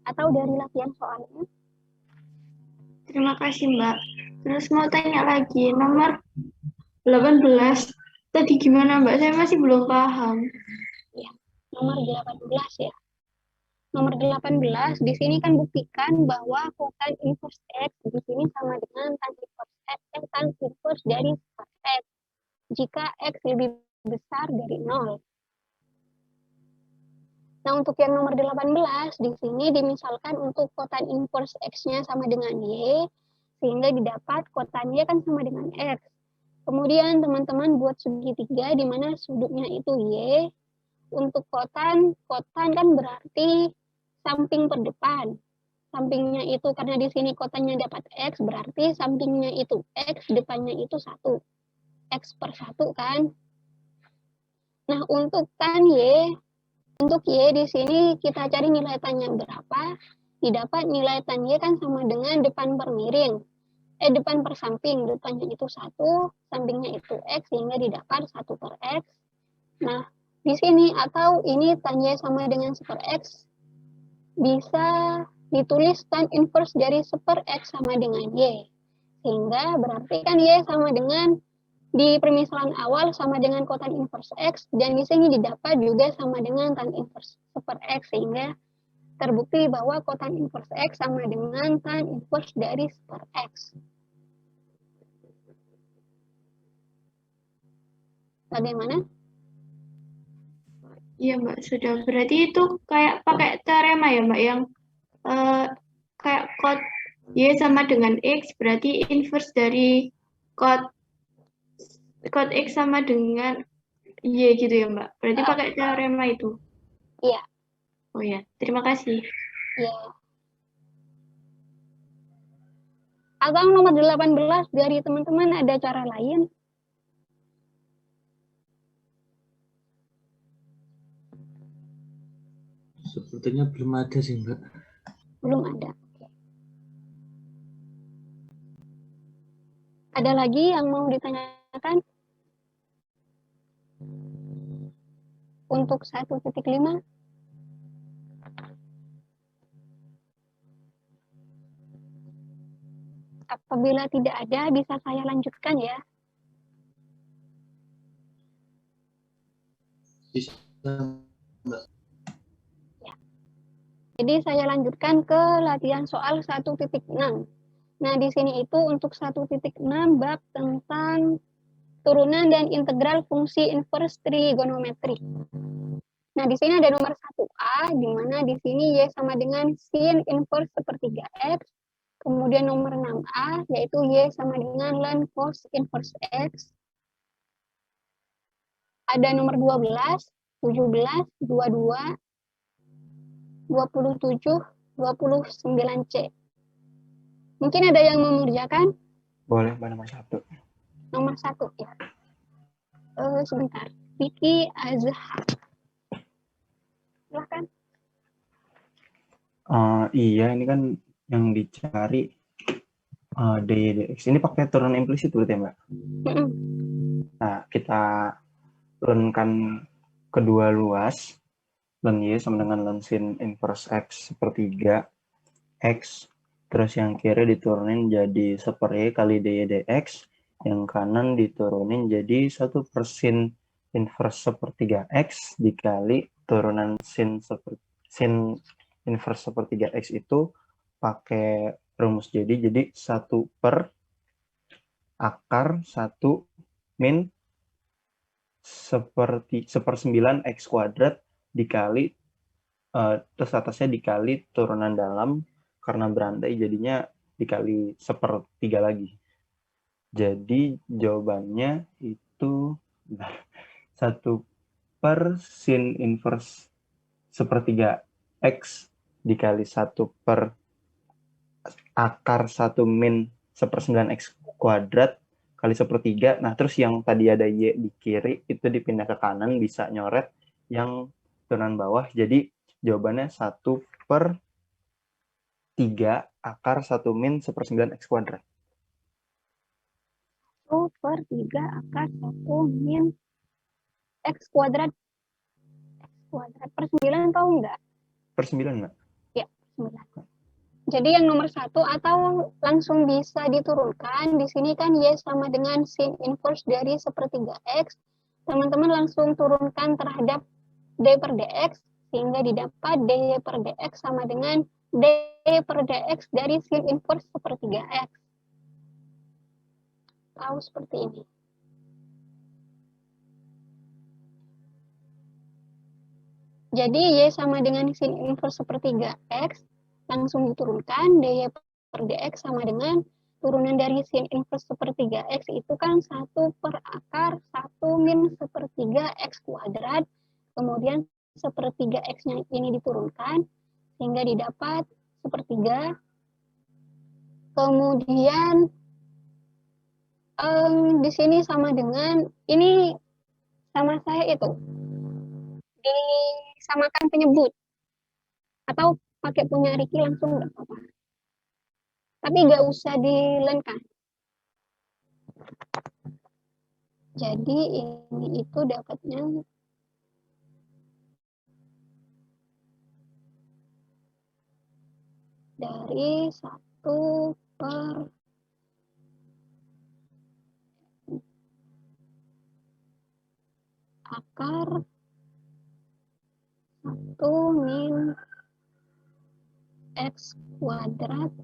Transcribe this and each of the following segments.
atau dari latihan soalnya? Terima kasih, Mbak. Terus mau tanya lagi, nomor 18 tadi gimana, Mbak? Saya masih belum paham. Ya, nomor 18 ya. Nomor 18 di sini kan buktikan bahwa kotan inverse X di sini sama dengan tan inverse X, tan inverse dari X jika X lebih besar dari 0. Nah, untuk yang nomor 18 di sini dimisalkan untuk kotan inverse X-nya sama dengan Y, sehingga didapat kotan Y kan sama dengan X. Kemudian teman-teman buat segitiga di mana sudutnya itu Y. Untuk kotan kan berarti samping per depan. Sampingnya itu karena di sini kotannya dapat X, berarti sampingnya itu X, depannya itu 1. X per 1 kan. Nah, untuk tan Y, untuk Y di sini kita cari nilai tan-nya berapa. Didapat nilai tan Y kan sama dengan depan per miring. Depan per samping, depannya itu 1, sampingnya itu X, sehingga didapat 1 per X. Nah, di sini atau ini tan Y sama dengan 1 per X, bisa ditulis tan inverse dari 1 per X sama dengan Y. Sehingga berarti kan Y sama dengan di permisalan awal sama dengan kotan inverse X, dan di sini didapat juga sama dengan tan inverse 1 per X, sehingga terbukti bahwa kotan inverse X sama dengan tan inverse dari 1 per X. Bagaimana? Iya, Mbak, sudah. Berarti itu kayak pakai teorema ya, Mbak, yang kayak kot Y sama dengan X, berarti inverse dari kot X sama dengan Y gitu ya, Mbak. Berarti pakai teorema itu. Iya. Oh ya, terima kasih. Ya. Atau nomor 18 dari teman-teman ada cara lain? Sepertinya belum ada sih, Mbak. Belum ada. Ada lagi yang mau ditanyakan? Untuk 1.5? Apabila tidak ada, bisa saya lanjutkan ya. Bisa, Mbak. Ya. Jadi saya lanjutkan ke latihan soal 1.6. Nah, di sini itu untuk 1.6 bab tentang turunan dan integral fungsi inverse trigonometri. Nah, di sini ada nomor 1A, di mana di sini Y sama dengan sin inverse sepertiga X. Kemudian nomor 6A, yaitu Y sama dengan ln cos inverse X. Ada nomor 12, 17, 22, 27, 29C. Mungkin ada yang mengerjakan? Boleh, Mbak, nomor 1. Nomor 1 ya. Sebentar. Vicky Azhar. Silahkan. Iya, ini kan yang dicari dx. Ini pakai turunan implisit berarti ya, Mbak? Nah, kita turunkan kedua luas. Ln Y sama dengan ln sin inverse X sepertiga X. Terus yang kiri diturunin jadi 1 per Y kali dy dx. Yang kanan diturunin jadi 1 per sin inverse sepertiga X dikali turunan sin inverse sepertiga X itu pakai rumus jadi 1 per akar 1 min 1/9 X kuadrat dikali terus atasnya dikali turunan dalam karena berantai jadinya dikali 1/3 lagi. Jadi jawabannya itu 1 per sin inverse 1/3 X dikali 1 per akar 1 min 1/9 X kuadrat kali 1/3. Nah, terus yang tadi ada Y di kiri itu dipindah ke kanan, bisa nyoret yang turunan bawah. Jadi jawabannya 1 per 3 akar 1 min 1/9 X kuadrat. 1 per 3 akar 1 min X kuadrat. X kuadrat per 9 tahu nggak? Per 9, Mbak? Ya, Jadi yang nomor 1 atau langsung bisa diturunkan, di sini kan Y sama dengan sin inverse dari 1/3 X. Teman-teman langsung turunkan terhadap D per DX, sehingga didapat dy per dx sama dengan d per dx dari sin inverse 1/3 X. Tahu seperti ini. Jadi Y sama dengan sin inverse 1/3 X, langsung diturunkan, dy per dx sama dengan turunan dari sin inverse 1/3 X itu kan 1 per akar 1 min 1/3 X kuadrat, kemudian 1/3 X-nya ini diturunkan, sehingga didapat 1/3. Kemudian di sini sama dengan, ini sama saya itu, disamakan penyebut. Atau pakai punya Riki langsung nggak apa-apa. Tapi nggak usah dilenkan. Jadi ini itu dapatnya dari 1 per akar 1 min X kuadrat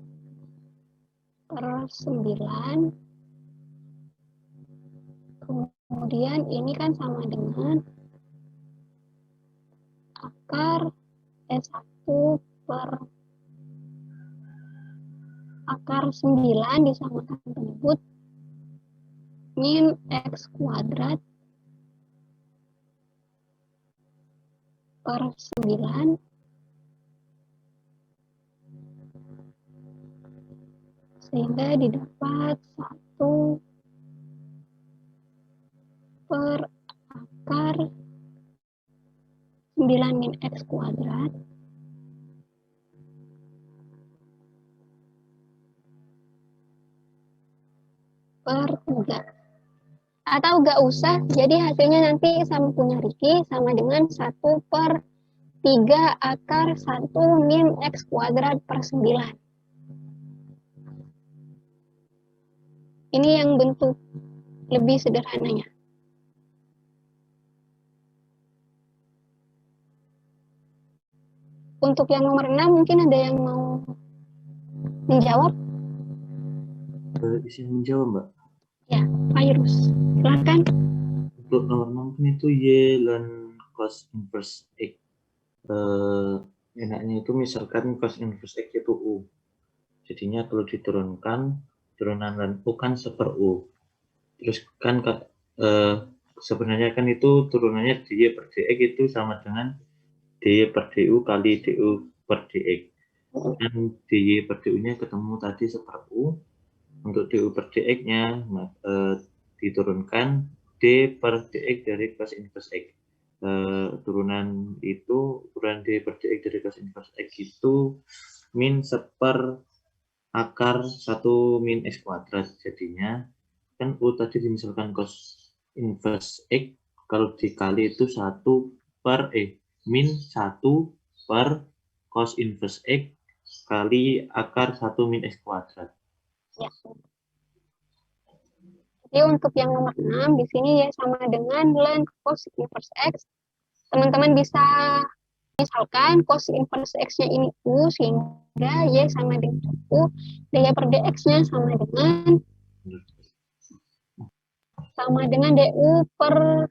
per 9. Kemudian ini kan sama dengan akar S1 per akar 9 disamakan penyebut min X kuadrat per 9 sehingga didapat 1 per akar 9 min X kuadrat per 3. Atau nggak usah, jadi hasilnya nanti sama punya Riki sama dengan 1 per 3 akar 1 min X kuadrat per 9. Ini yang bentuk lebih sederhananya. Untuk yang nomor 6 mungkin ada yang mau menjawab? Izin menjawab, Mbak. Ya, Virus. Silakan. Untuk nomor 6 itu Y dan cos inverse X. Enaknya itu misalkan cos inverse X itu U. Jadinya kalau diturunkan, turunan dan U kan 1/U. Terus kan sebenarnya kan itu turunannya dy per dx itu sama dengan dy per du kali du per dx. Dan dy per du-nya ketemu tadi 1/U. Untuk du per dx-nya diturunkan d per dx dari cos inverse X. Turunan d per dx dari cos inverse X itu min 1/akar 1 min X kuadrat. Jadinya kan U tadi misalkan cos inverse X, kalau dikali itu min 1 per cos inverse X kali akar 1 min X kuadrat. Ya. Jadi untuk yang nomor 6 di sini ya sama dengan ln cos inverse X. Teman-teman bisa misalkan cos inverse X-nya ini U sehingga Y sama dengan U, dy per dx-nya sama dengan du per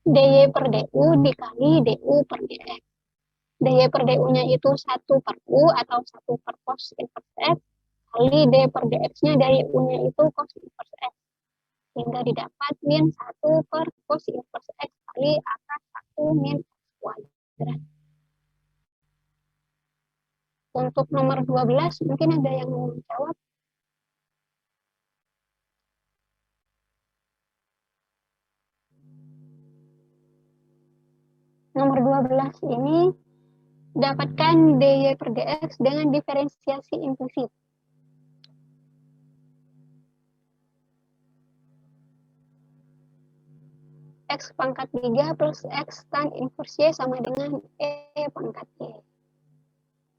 dy per du dikali du per dx. Dy per du-nya itu 1 per U atau 1 per cos inverse X kali d per dx-nya dari U-nya itu cos inverse X. Sehingga didapat min 1 per cos inverse X kali akar 1 min X kuadrat. Untuk nomor 12 mungkin ada yang mau menjawab. Nomor 12 ini dapatkan dy per dx dengan diferensiasi implisit. X pangkat 3 plus X tan inverse Y sama dengan E pangkat Y.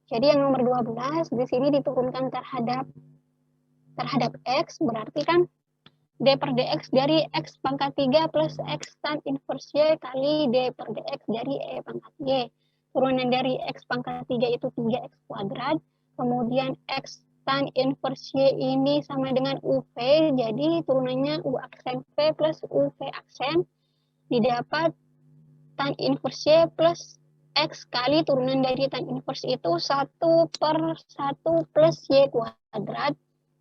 Jadi yang nomor 12 di sini diturunkan terhadap X, berarti kan D per dx dari X pangkat 3 plus X tan inverse Y kali D per dx dari E pangkat Y. Turunan dari X pangkat 3 itu 3X kuadrat. Kemudian X tan inverse Y ini sama dengan UV, jadi turunannya U aksen V plus UV aksen. Didapat tan inverse Y plus X kali turunan dari tan inverse itu 1 per 1 plus Y kuadrat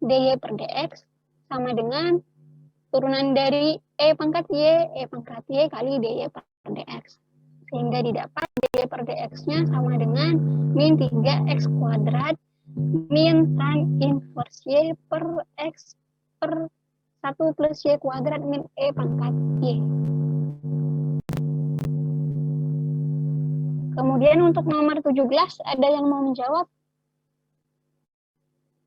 dy per dx sama dengan turunan dari E pangkat Y kali dy per dx. Sehingga didapat dy per dx-nya sama dengan min 3x kuadrat min tan inverse Y per X per 1 plus Y kuadrat min E pangkat Y. Kemudian untuk nomor 17 ada yang mau menjawab?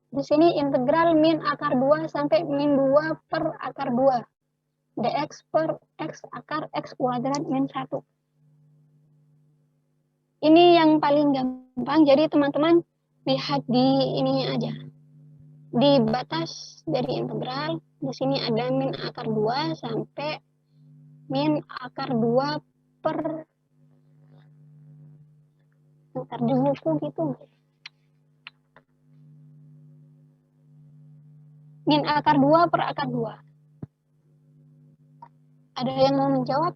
Di sini integral min akar 2 sampai min 2 per akar 2. dx per x akar x kuadrat min 1. Ini yang paling gampang, jadi teman-teman lihat di ininya aja. Di batas dari integral, di sini ada min akar 2 sampai min akar 2 per ntar di buku gitu. Min akar 2 per akar 2. Ada yang mau menjawab?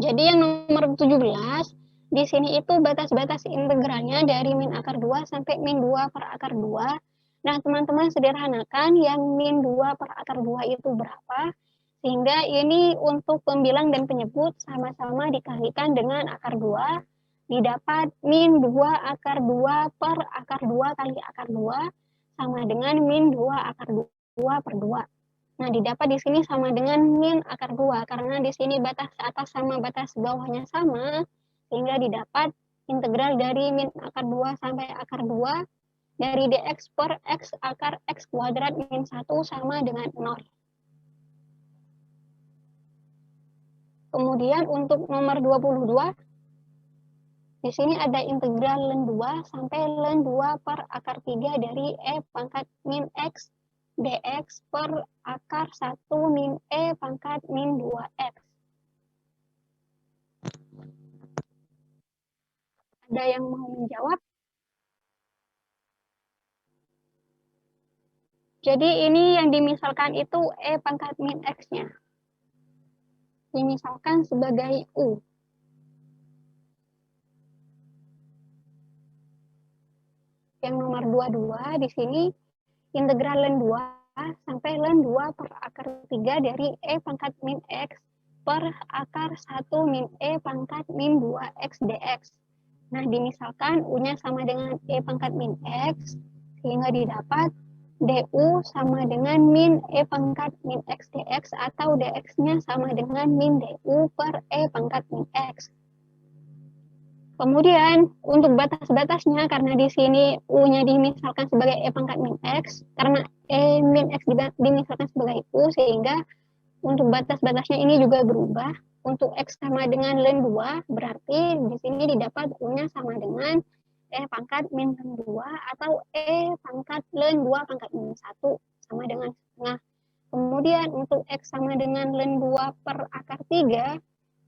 Jadi yang nomor 17, di sini itu batas-batas integralnya dari min akar 2 sampai min 2 per akar 2. Nah, teman-teman sederhanakan yang min 2 per akar 2 itu berapa, sehingga ini untuk pembilang dan penyebut sama-sama dikalikan dengan akar 2, didapat min 2 akar 2 per akar 2 kali akar 2, sama dengan min 2 akar 2 per 2. Nah, didapat di sini sama dengan min akar 2, karena di sini batas atas sama batas bawahnya sama, sehingga didapat integral dari min akar 2 sampai akar 2 dari dx per x akar x kuadrat min 1 sama dengan 0. Kemudian untuk nomor 22, di sini ada integral ln 2 sampai ln 2 per akar 3 dari e pangkat min x dx per akar 1 min e pangkat min 2x. Ada yang mau menjawab? Jadi ini yang dimisalkan itu e pangkat min x-nya. Dimisalkan sebagai u. Yang nomor 22 di sini integral ln 2 sampai ln 2 per akar 3 dari e pangkat min x per akar 1 min e pangkat min 2x dx. Nah, dimisalkan u-nya sama dengan e pangkat min x, sehingga didapat du sama dengan min e pangkat min x dx atau dx-nya sama dengan min du per e pangkat min x. Kemudian untuk batas-batasnya, karena di sini u-nya dimisalkan sebagai e pangkat min x, karena e min x dimisalkan sebagai u, sehingga untuk batas-batasnya ini juga berubah. Untuk x sama dengan ln 2, berarti di sini didapat u-nya sama dengan e pangkat min ln 2 atau e pangkat ln 2 pangkat min 1 sama dengan setengah. Kemudian untuk x sama dengan ln 2 per akar 3,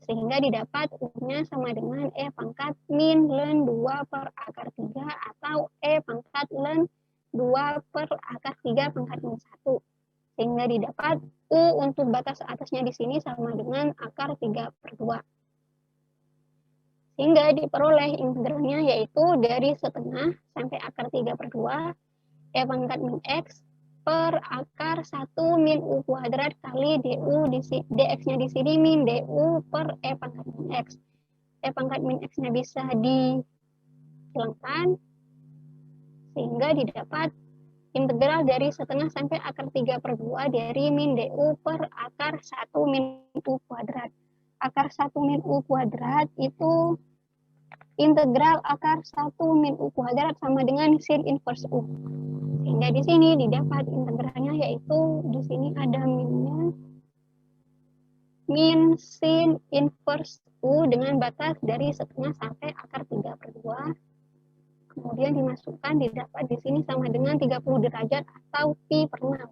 sehingga didapat u-nya sama dengan e pangkat min ln 2 per akar 3 atau e pangkat ln 2 per akar 3 pangkat min 1. Sehingga didapat u untuk batas atasnya di sini sama dengan akar 3 per 2. Sehingga diperoleh integralnya yaitu dari setengah sampai akar 3 per 2 e pangkat min x per akar 1 min u kuadrat kali du dx-nya di sini min du per e pangkat min x. E pangkat min x-nya bisa dihilangkan sehingga didapat integral dari setengah sampai akar 3 per 2 dari min du per akar 1 min u kuadrat. Akar 1 min u kuadrat itu integral akar 1 min u kuadrat sama dengan sin inverse u. Sehingga di sini didapat integralnya yaitu di sini ada minnya min sin inverse U dengan batas dari setengah sampai akar 3/2. Kemudian dimasukkan, didapat di sini sama dengan 30 derajat atau pi per 6.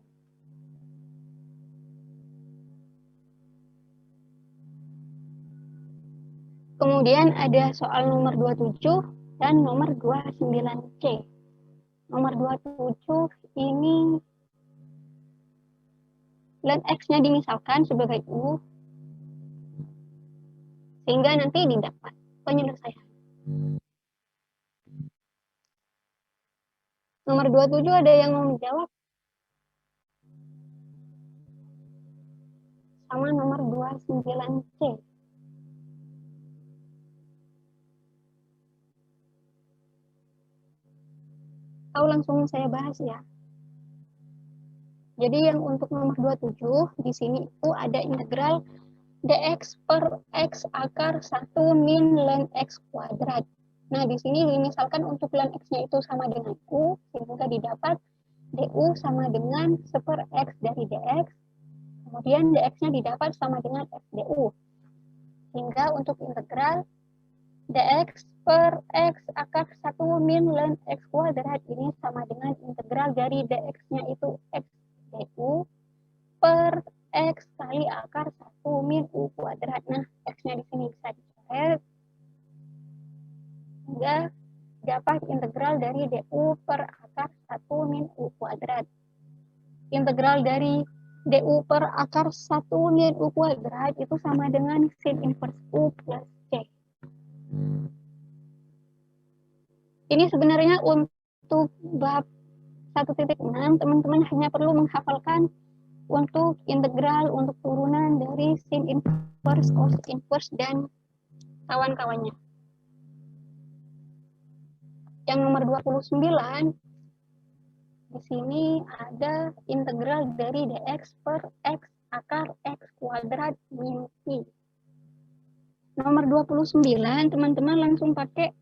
Kemudian ada soal nomor 27 dan nomor 29C. Nomor 27 ini ln X-nya dimisalkan sebagai U, sehingga nanti didapat penyelesaian. Nomor 27 ada yang mau menjawab? Sama nomor 29C. Atau langsung saya bahas ya. Jadi yang untuk nomor 27 di sini itu ada integral dx per x akar 1 min ln x kuadrat. Nah, di sini misalkan untuk ln x-nya itu sama dengan u, sehingga didapat du sama dengan 1/x dari dx. Kemudian dx-nya didapat sama dengan f du. Sehingga untuk integral dx per x akar 1 min ln x kuadrat ini sama dengan integral dari dx-nya itu x du per x kali akar 1 min u kuadrat. Nah, x-nya di sini bisa dicoret hingga dapat integral dari du per akar 1 min u kuadrat. Integral dari du per akar 1 min u kuadrat itu sama dengan sin inverse u plus c. Ini sebenarnya untuk bab 1.6 teman-teman hanya perlu menghafalkan untuk integral, untuk turunan dari sin inverse, cos inverse, dan kawan-kawannya. Yang nomor 29, di sini ada integral dari dx per x akar x kuadrat min pi. Nomor 29, teman-teman langsung pakai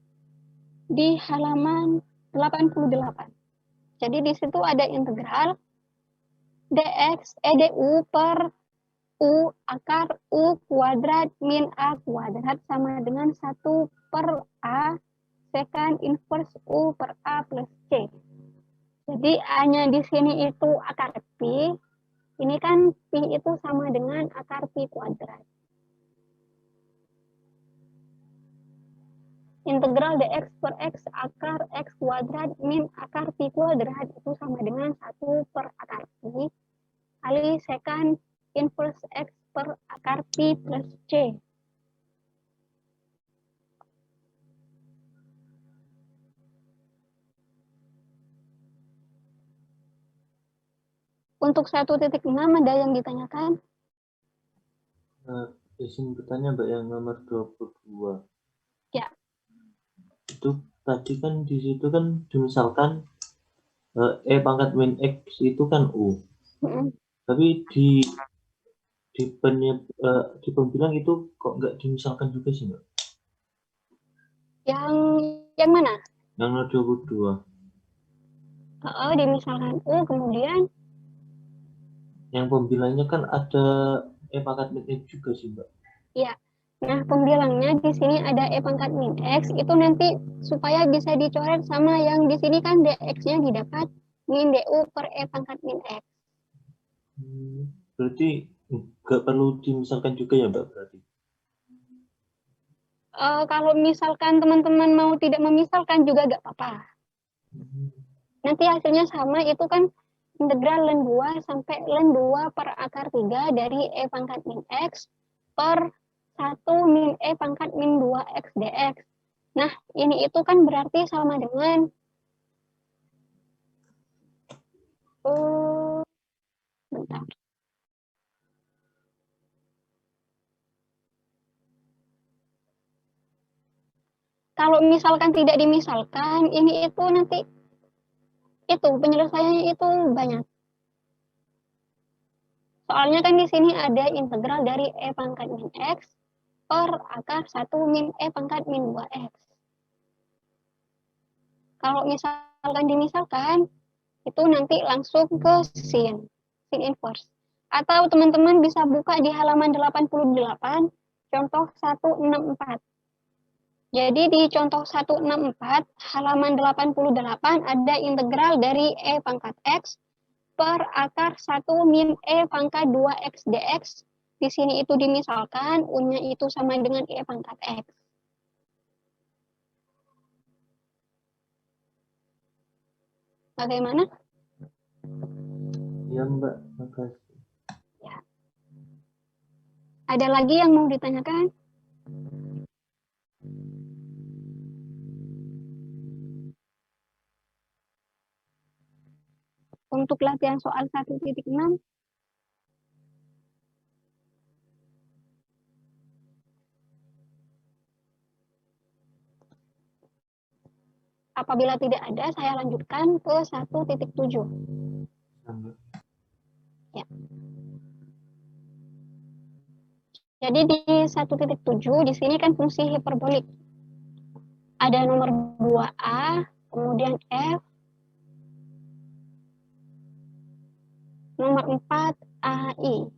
di halaman 88. Jadi di situ ada integral du per u akar u kuadrat min a kuadrat sama dengan 1 per a secant inverse u per a plus c. Jadi a-nya di sini itu akar pi. Ini kan pi itu sama dengan akar pi kuadrat. Integral dx per x akar x kuadrat min akar pi kuadrat itu sama dengan 1 per akar pi kali secant inverse x per akar pi plus c. Untuk 1.6 ada yang ditanyakan? Izin bertanya Mbak yang nomor 22. Ya. Itu tadi kan di situ kan dimisalkan e pangkat min x itu kan u. Tapi di pembilang itu kok nggak dimisalkan juga sih Mbak? Yang mana? Yang nomor 22. Dimisalkan u, kemudian Yang pembilangnya kan ada e pangkat min x juga sih Mbak. ya. Nah, pembilangnya di sini ada e pangkat min x, itu nanti supaya bisa dicoret sama yang di sini kan dx-nya didapat min du per e pangkat min x. Berarti nggak perlu dimisalkan juga ya Mbak berarti? Kalau misalkan teman-teman mau tidak memisalkan juga nggak apa-apa. Nanti hasilnya sama, itu kan integral ln 2 sampai ln 2 per akar 3 dari e pangkat min x per 1 min e pangkat min 2x dx. Nah, ini itu kan berarti sama dengan bentar. Kalau misalkan tidak dimisalkan, ini itu nanti itu penyelesaiannya itu banyak. Soalnya kan di sini ada integral dari e pangkat min x per akar 1 min e pangkat min 2x. Kalau misalkan dimisalkan, itu nanti langsung ke sin inverse. Atau teman-teman bisa buka di halaman 88, contoh 164. Jadi di contoh 164 halaman 88 ada integral dari e pangkat x per akar 1 min e pangkat 2x dx. Di sini itu dimisalkan U-nya itu sama dengan e pangkat x. Bagaimana? Ya Mbak, makasih. Ya. Ada lagi yang mau ditanyakan? Untuk latihan soal 1.6, apabila tidak ada, saya lanjutkan ke 1.7. Mbak. Ya. Jadi di 1.7 di sini kan fungsi hiperbolik. Ada nomor 2A, kemudian F, nomor 4 AI,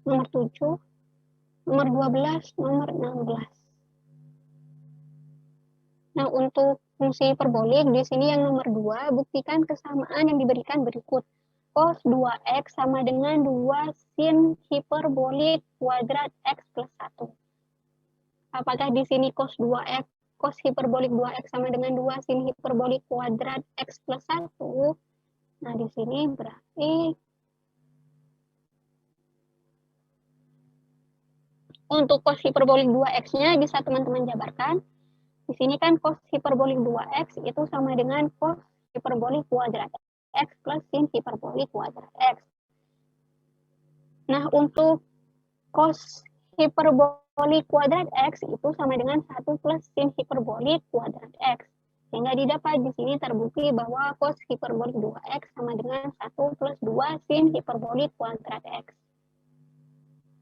nomor 7, nomor 12, nomor 16. Nah, untuk fungsi hiperbolik di sini yang nomor 2, buktikan kesamaan yang diberikan berikut. Cos 2x sama dengan 2 sin hiperbolik kuadrat x plus 1. Apakah di sini cos 2x, cos hiperbolik 2x sama dengan 2 sin hiperbolik kuadrat x plus 1? Nah, di sini berarti untuk cos hiperbolik 2x-nya bisa teman-teman jabarkan. Di sini kan cos hiperbolik 2x itu sama dengan cos hiperbolik kuadrat x plus sin hiperbolik kuadrat x. Nah, untuk cos hiperbolik kuadrat x itu sama dengan 1 plus sin hiperbolik kuadrat x. Sehingga didapat di sini terbukti bahwa cos hiperbolik 2x sama dengan 1 plus 2 sin hiperbolik kuadrat x.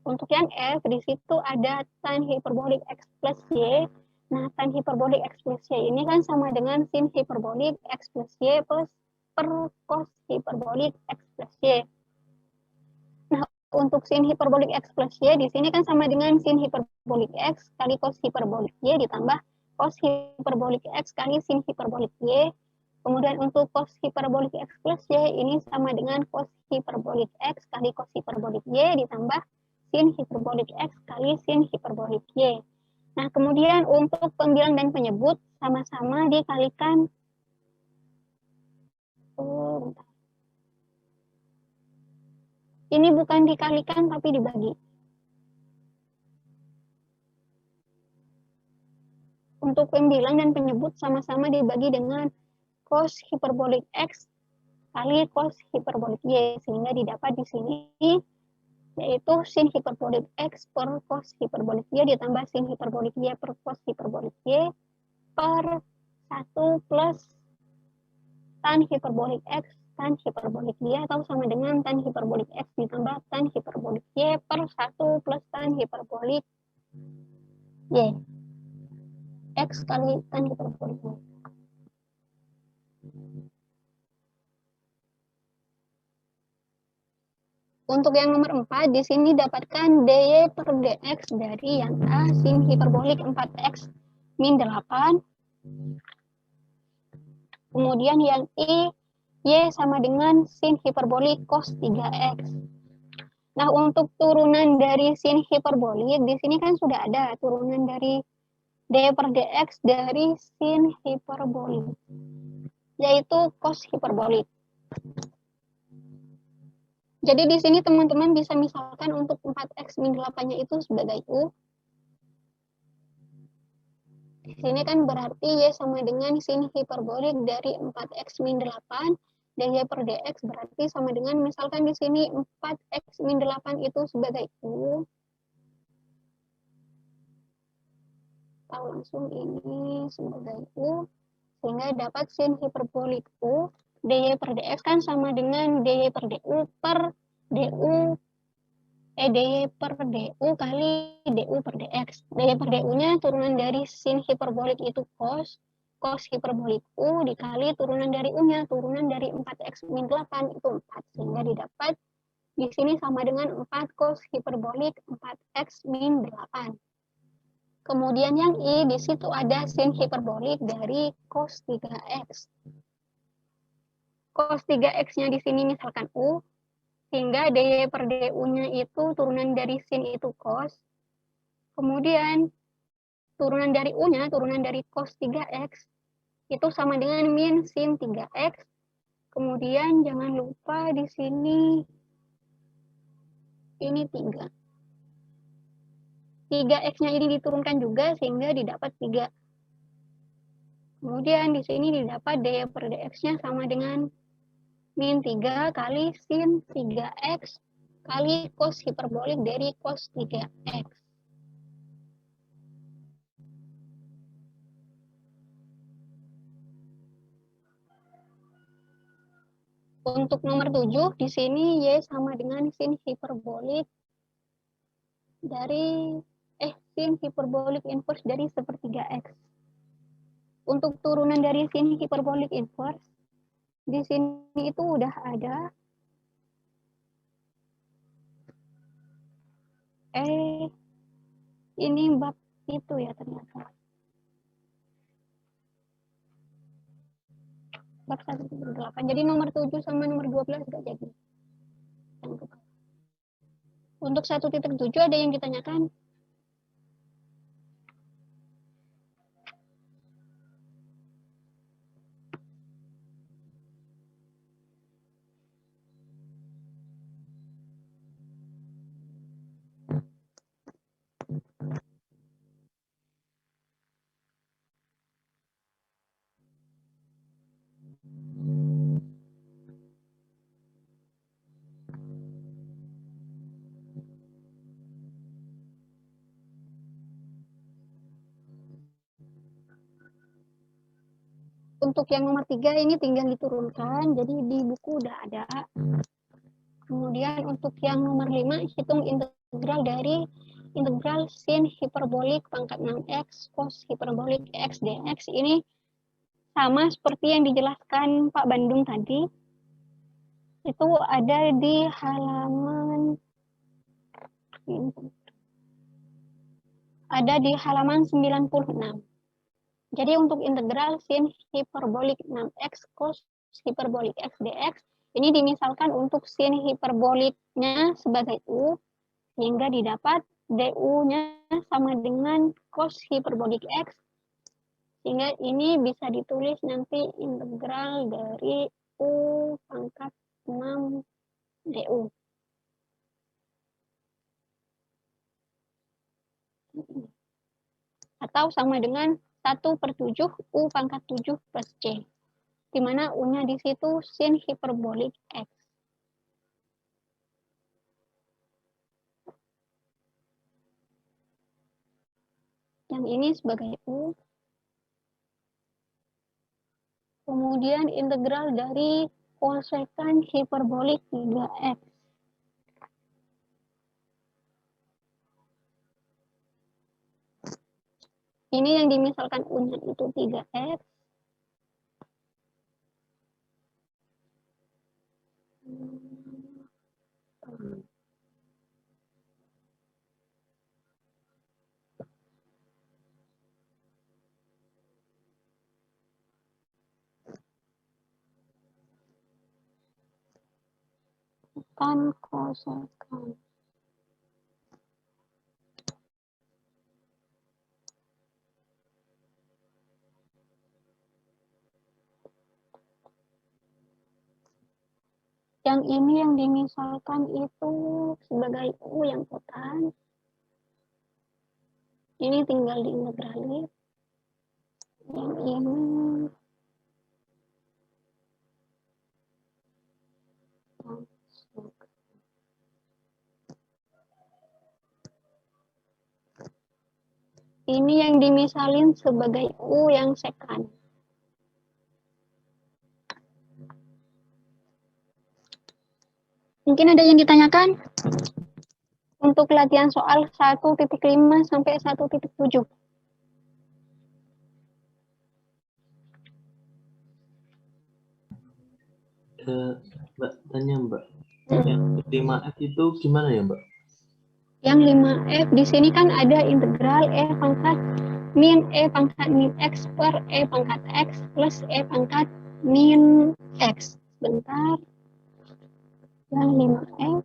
Untuk yang F, di situ ada tan hiperbolik x plus y. Nah, tan hiperbolik x plus y ini kan sama dengan sin hiperbolik x plus y plus per cos hiperbolik x plus y. Nah, untuk sin hiperbolik x plus y di sini kan sama dengan sin hiperbolik x kali cos hiperbolik y ditambah cos hiperbolik x kali sin hiperbolik y. Kemudian untuk cos hiperbolik x plus y ini sama dengan cos hiperbolik x kali cos hiperbolik y ditambah sin hiperbolik x kali sin hiperbolik y. Nah, kemudian untuk pembilang dan penyebut sama-sama dikalikan. Ini bukan dikalikan tapi dibagi. Untuk pembilang dan penyebut sama-sama dibagi dengan cos hiperbolik x kali cos hiperbolik y, sehingga didapat di sini yaitu sin hiperbolik x per cos hiperbolik y ditambah sin hiperbolik y per cos hiperbolik y per 1 plus tan hiperbolik x tan hiperbolik y atau sama dengan tan hiperbolik x ditambah tan hiperbolik y per 1 plus tan hiperbolik y. X kali tan hiperbolik y. Untuk yang nomor 4, di sini dapatkan dy per dx dari yang A sin hiperbolik 4x min 8. Kemudian yang I, y sama dengan sin hiperbolik cos 3x. Nah, untuk turunan dari sin hiperbolik, di sini kan sudah ada turunan dari dy per dx dari sin hiperbolik, yaitu cos hiperbolik. Jadi di sini teman-teman bisa misalkan untuk 4x min 8-nya itu sebagai U. Di sini kan berarti Y sama dengan sin hiperbolik dari 4x min 8. Dan Y per dx berarti sama dengan misalkan di sini 4x min 8 itu sebagai U. Tahu langsung ini sebagai U. Sehingga dapat sin hiperbolik U. dy per dx kan sama dengan dy per du per du dy per du kali du per dx. dy per du-nya turunan dari sin hiperbolik itu cos hiperbolik u dikali turunan dari u-nya, turunan dari 4x min 8 itu 4. Sehingga didapat Di sini sama dengan 4 cos hiperbolik 4x min 8. Kemudian yang I, di situ ada sin hiperbolik dari cos 3x. Cos 3x-nya di sini misalkan U, sehingga dy per du-nya itu turunan dari sin itu cos. Kemudian turunan dari U-nya, turunan dari cos 3x, itu sama dengan min sin 3x. Kemudian jangan lupa di sini, ini 3. 3x-nya ini diturunkan juga, sehingga didapat 3. Kemudian di sini didapat dy per dx-nya sama dengan min 3 kali sin 3x kali cos hiperbolik dari cos 3x. Untuk nomor 7, di sini Y sama dengan sin hiperbolik dari sin hiperbolik inverse dari sepertiga X. Untuk turunan dari sin hiperbolik inverse, di sini itu udah ada. Ini bab itu ya ternyata. Bab 1/8. Jadi nomor 7 sama nomor 12 enggak jadi. Untuk 1.7 ada yang ditanyakan? Untuk yang nomor 3 ini tinggal diturunkan, jadi di buku udah ada. Kemudian untuk yang nomor 5, hitung integral dari integral sin hiperbolik pangkat 6x cos hiperbolik x dx. Ini sama seperti yang dijelaskan Pak Bandung tadi. Itu ada di halaman 96. Jadi untuk integral sin hiperbolik 6x cos hiperbolik x dx, ini dimisalkan untuk sin hiperboliknya sebagai U, sehingga didapat du-nya sama dengan cos hiperbolik x, sehingga ini bisa ditulis nanti integral dari U pangkat 6 du. Atau sama dengan 1/7 U pangkat 7 plus C, di mana U-nya di situ sin hiperbolik X. Yang ini sebagai U. Kemudian integral dari kosekan hiperbolik 3X. Ini yang dimisalkan U-nya itu 3X. Kan kosekan. Yang ini yang dimisalkan itu sebagai U yang kotan. Ini tinggal diintegrali. Yang ini yang dimisalin sebagai U yang sekan. Mungkin ada yang ditanyakan? Untuk latihan soal 1.5 sampai 1.7. Mbak, tanya Mbak. Yang 5F itu gimana ya, Mbak? Yang 5F di sini kan ada integral E pangkat min E pangkat min X per E pangkat X plus E pangkat min X. Bentar. Yang 5F.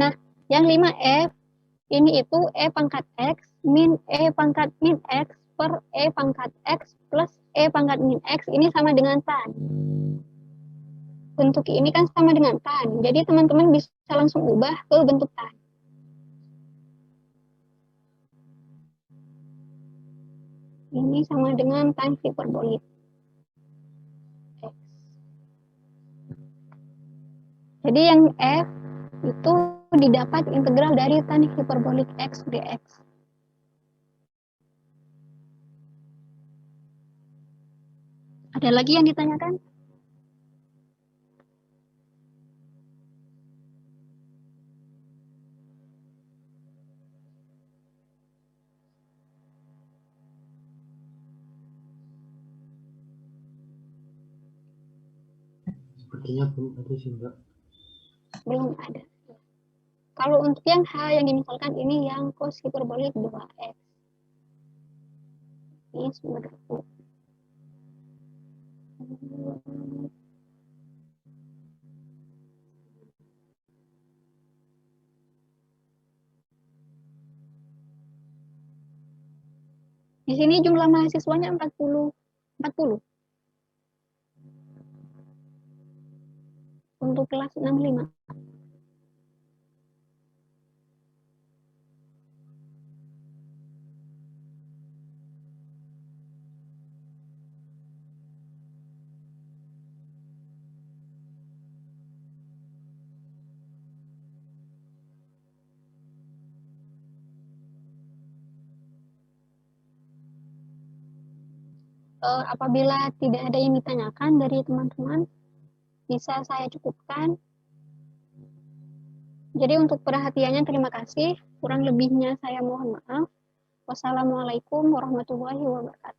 Nah, yang 5F ini itu E pangkat X min E pangkat min X per E pangkat X plus E pangkat min X ini sama dengan tan. Bentuk ini kan sama dengan tan. Jadi teman-teman bisa langsung ubah ke bentuk tan. Ini sama dengan tan hiperbolik X. Jadi yang F itu didapat integral dari tan hiperbolik X dx. Ada lagi yang ditanyakan? Sepertinya belum ada sih, Mbak. Belum ada. Kalau untuk yang H yang dimisalkan ini yang cos hiperbolik 2x. Ini sumber U. Di sini jumlah mahasiswanya 40. Untuk kelas 65. Apabila tidak ada yang ditanyakan dari teman-teman, bisa saya cukupkan. Jadi untuk perhatiannya terima kasih. Kurang lebihnya saya mohon maaf. Wassalamualaikum warahmatullahi wabarakatuh.